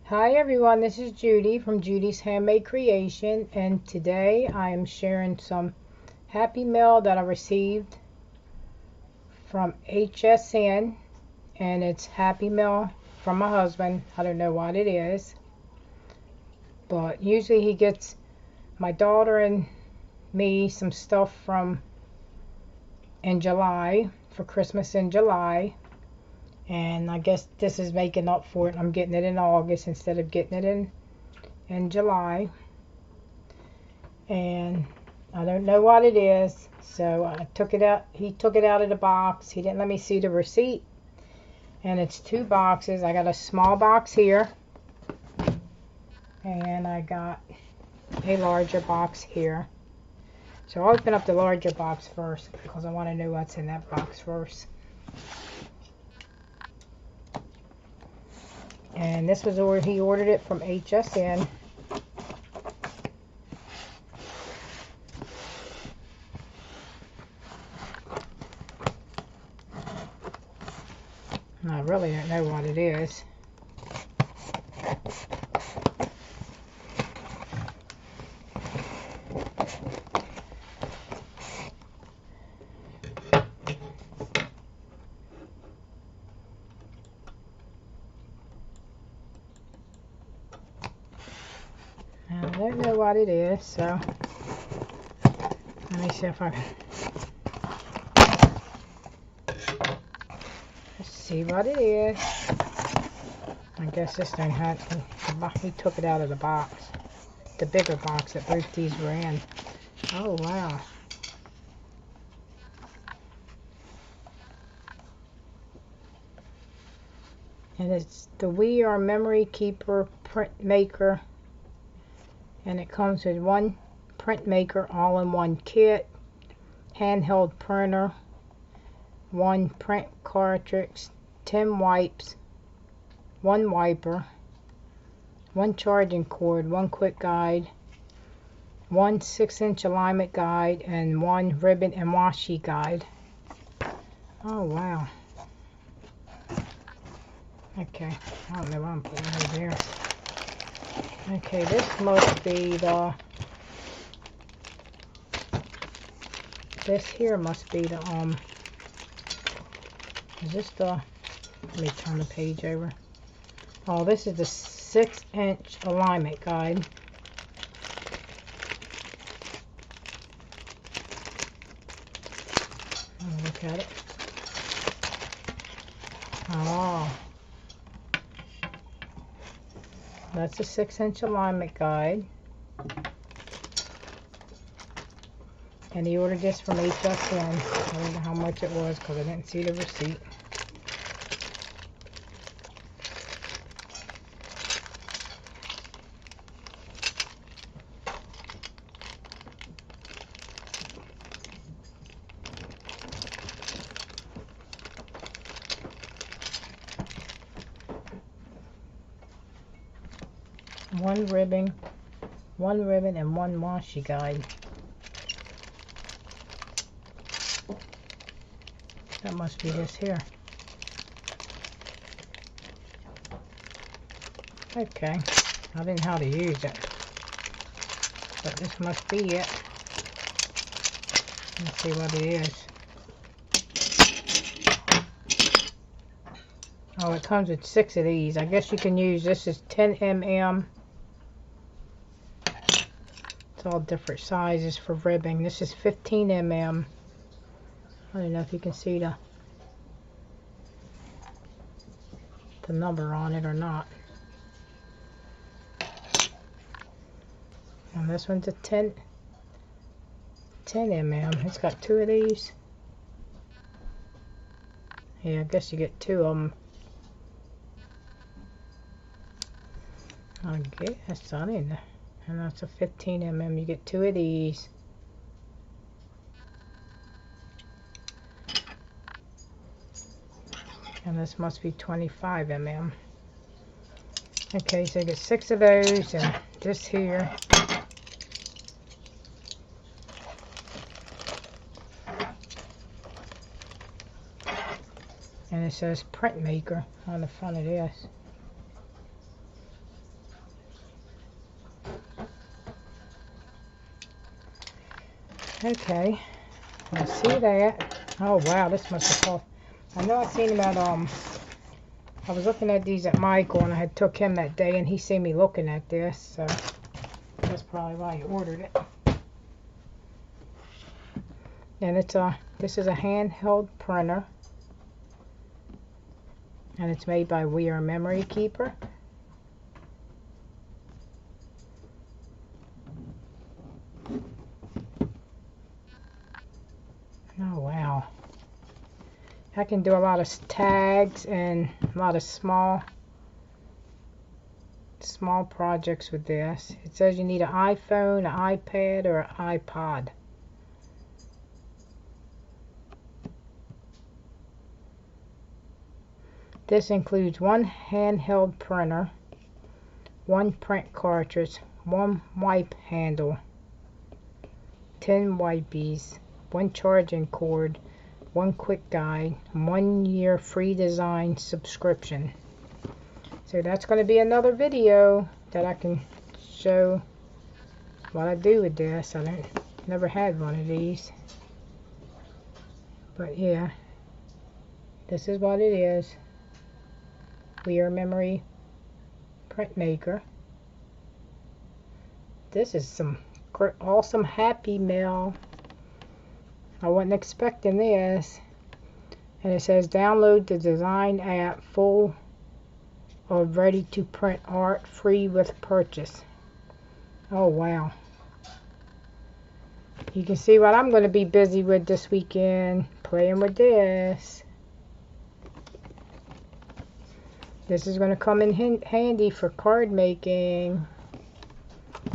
Hi everyone, this is Judy from Judy's Handmade Creation, and today I am sharing some Happy Mail that I received from HSN, and it's Happy Mail from my husband. I don't know what it is, but usually he gets my daughter and me some stuff from in July for Christmas in July. And I guess this is making up for it. I'm getting it in August instead of getting it in July. And I don't know what it is. So I took it out. He took it out of the box. He didn't let me see the receipt. And it's 2 boxes. I got a small box here. And I got a larger box here. So I'll open up the larger box first because I want to know what's in that box first. And this was where he ordered it from HSN. And I really don't know what it is. I don't know what it is, so let me see if I can. Let's see what it is. I guess this thing had, he took it out of the box, the bigger box that both these were in. Oh wow. And it's the We Are Memory Keeper Printmaker. And it comes with 1 printmaker all-in-one kit, handheld printer, 1 print cartridge, 10 wipes, 1 wiper, 1 charging cord, 1 quick guide, 1 6-inch alignment guide, and 1 ribbon and washi guide. Oh wow. Okay, I don't know what I'm putting over there. Okay, this must be the, this here must be the, is this the, let me turn the page over. Oh, this is the 6-inch alignment guide. Look at it. Oh. That's a 6-inch alignment guide. And he ordered this from HSN. I don't know how much it was because I didn't see the receipt. One ribbon, and 1 washi guide. That must be this here. Okay, I didn't know how to use it, but this must be it. Let's see what it is. Oh, it comes with 6 of these. I guess you can use, this is 10 mm. It's all different sizes for ribbing. This is 15 mm. I don't know if you can see the number on it or not. And this one's a 10 mm. It's got 2 of these. Yeah, I guess you get 2 of them. I guess, I didn't know. And that's a 15 mm. You get 2 of these. And this must be 25 mm. Okay, so you get 6 of those, and this here. And it says Printmaker on the front of this. Okay, I see that. Oh wow, this must have cost. I know I seen him at I was looking at these at Michael, and I had took him that day, and he seen me looking at this, so that's probably why he ordered it. And this is a handheld printer, and it's made by We Are Memory Keeper. Oh wow. I can do a lot of tags and a lot of small projects with this. It says you need an iPhone, an iPad, or an iPod. This includes one handheld printer, one print cartridge, one wipe handle, 10 wipies, one charging cord, one quick guide, 1 year free design subscription. So that's going to be another video that I can show what I do with this. I never had one of these, but yeah, this is what it is. We Are Memory Printmaker. This is some awesome Happy Mail. I wasn't expecting this. And it says download the design app full of ready to print art, free with purchase. Oh wow. You can see what I'm going to be busy with this weekend, playing with this. This is going to come in handy for card making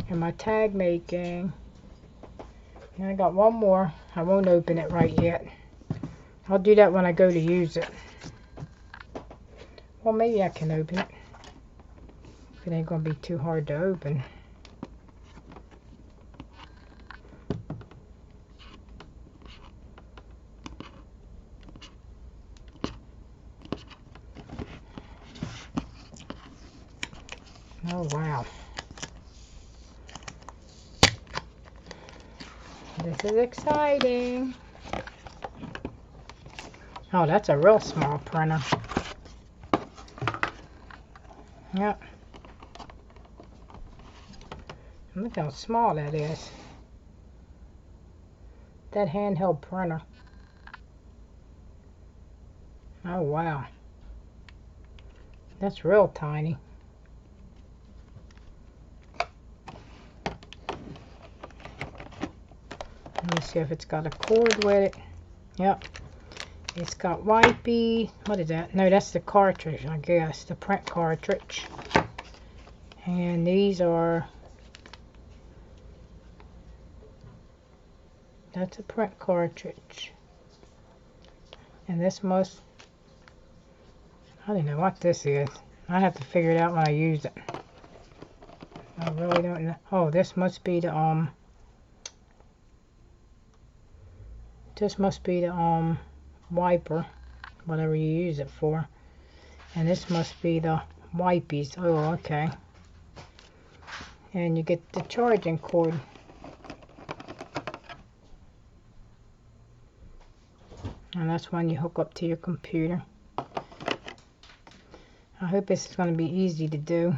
and my tag making. And I got one more. I won't open it right yet. I'll do that when I go to use it. Well, maybe I can open it. It ain't going to be too hard to open. Oh wow. This is exciting. Oh, that's a real small printer. Yep. Look how small that is. That handheld printer. Oh wow. That's real tiny. Let me see if it's got a cord with it. Yep. It's got wipey. What is that? No, that's the cartridge, I guess. The print cartridge. And these are... That's a print cartridge. And this must... I don't know what this is. I have to figure it out when I use it. I really don't know. Oh, this must be the this must be the wiper, whatever you use it for. And this must be the wipies. Oh, okay. And you get the charging cord. And that's when you hook up to your computer. I hope this is going to be easy to do.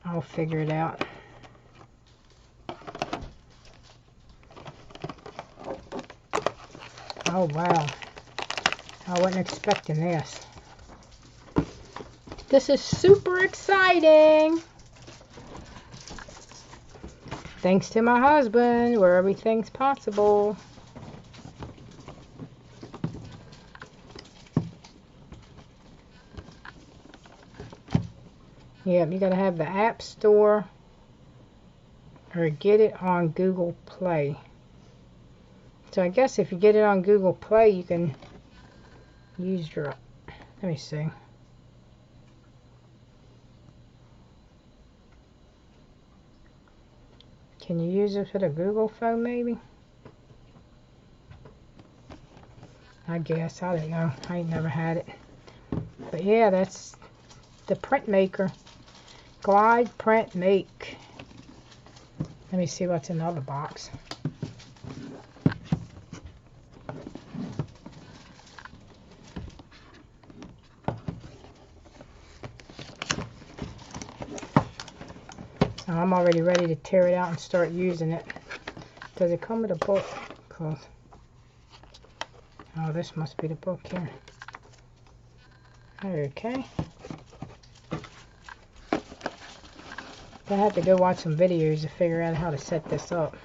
I'll figure it out. Oh wow. I wasn't expecting this. This is super exciting. Thanks to my husband, where everything's possible. Yeah, you gotta have the App Store or get it on Google Play. So I guess if you get it on Google Play, you can use your... Let me see. Can you use it for the Google phone, maybe? I guess. I don't know. I ain't never had it. But yeah, that's the print maker. Glide Print Make. Let me see what's in the other box. So I'm already ready to tear it out and start using it. Does it come with a book? Oh, this must be the book here. Okay. I have to go watch some videos to figure out how to set this up.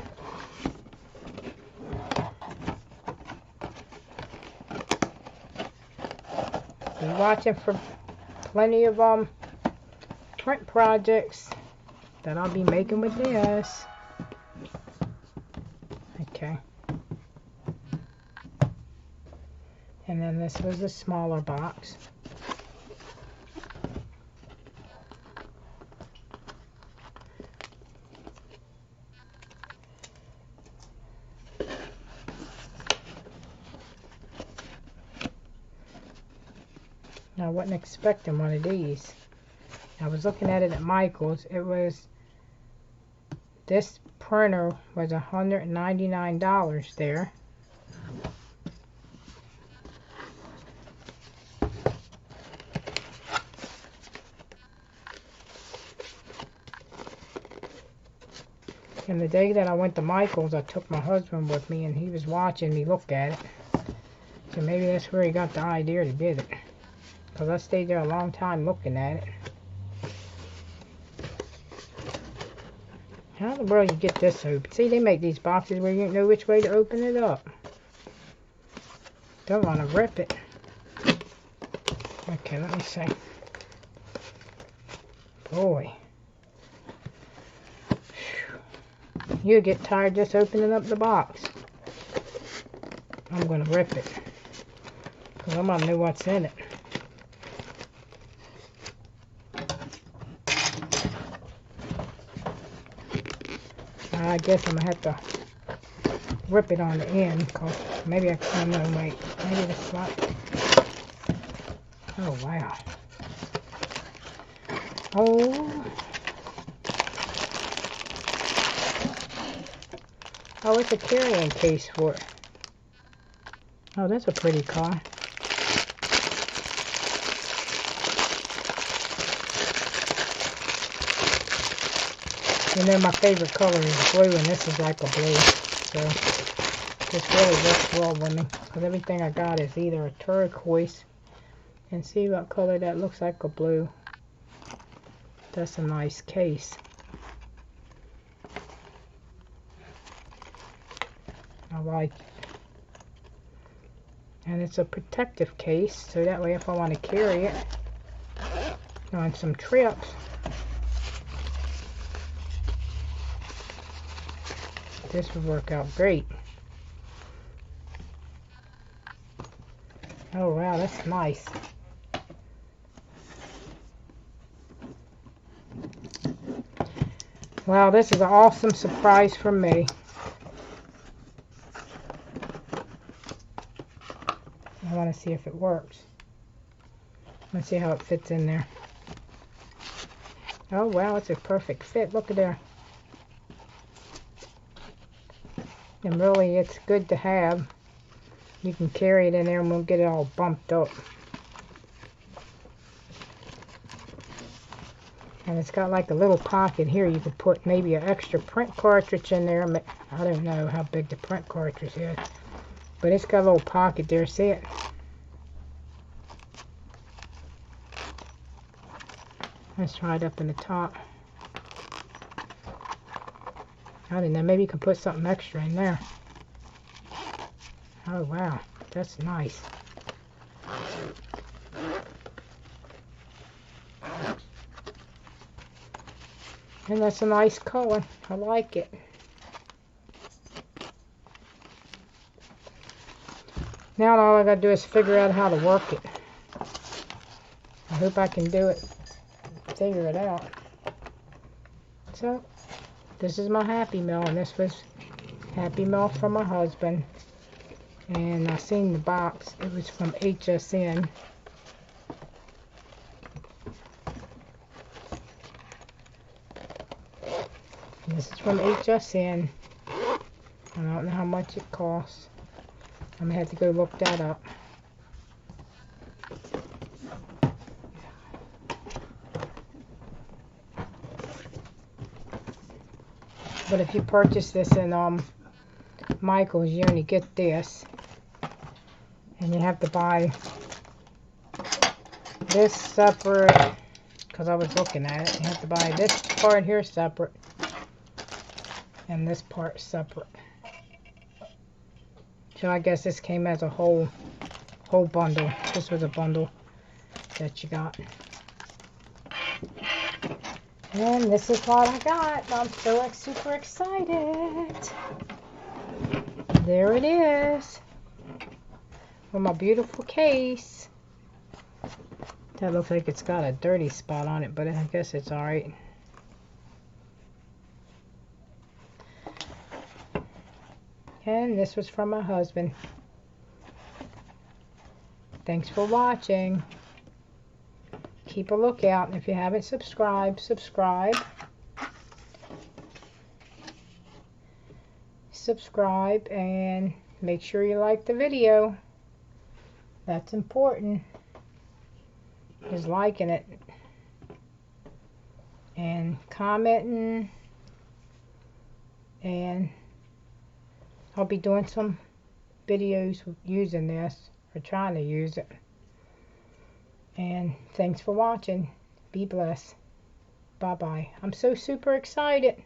Be watching for plenty of print projects that I'll be making with this. Okay. And then this was a smaller box. I wasn't expecting one of these. I was looking at it at Michael's. This printer was $199 there. And the day that I went to Michael's, I took my husband with me, and he was watching me look at it. So maybe that's where he got the idea to get it. Because I stayed there a long time looking at it. How in the world you get this open? See, they make these boxes where you don't know which way to open it up. Don't want to rip it. Okay, let me see. Boy. You get tired just opening up the box. I'm going to rip it. Because I'm going to know what's in it. I guess I'm going to have to rip it on the end. Because maybe I can't, no, wait. Maybe it's not. Oh, wow. Oh, it's a carrying case for it. Oh, that's a pretty car. You know, my favorite color is blue, and this is like a blue. So, this really works well with me. Because everything I got is either a turquoise. And see what color that looks like a blue. That's a nice case. I like it. And it's a protective case, so that way if I want to carry it on some trips, this would work out great. Oh wow, that's nice. Wow, this is an awesome surprise for me. I want to see if it works. Let's see how it fits in there. Oh wow, it's a perfect fit. Look at there. And really, it's good to have. You can carry it in there and we'll get it all bumped up. And it's got like a little pocket here. You could put maybe an extra print cartridge in there. I don't know how big the print cartridge is. But it's got a little pocket there. See it? Let's try it up in the top. I don't know. Maybe you can put something extra in there. Oh, wow. That's nice. And that's a nice color. I like it. Now all I gotta do is figure out how to work it. I hope I can do it. Figure it out. So, this is my Happy Meal, and this was Happy Meal from my husband. And I seen the box. It was from HSN. This is from HSN. I don't know how much it costs. I'm gonna have to go look that up. But if you purchase this in Michael's, you only get this, and you have to buy this separate. Because I was looking at it, you have to buy this part here separate, and this part separate. So I guess this came as a whole bundle. This was a bundle that you got. And this is what I got. I'm so super excited. There it is. With my beautiful case. That looks like it's got a dirty spot on it, but I guess it's alright. And this was from my husband. Thanks for watching. Keep a lookout. If you haven't subscribed, subscribe. Subscribe and make sure you like the video. That's important. Is liking it and commenting, and I'll be doing some videos using this, or trying to use it. And thanks for watching. Be blessed. Bye bye. I'm so super excited.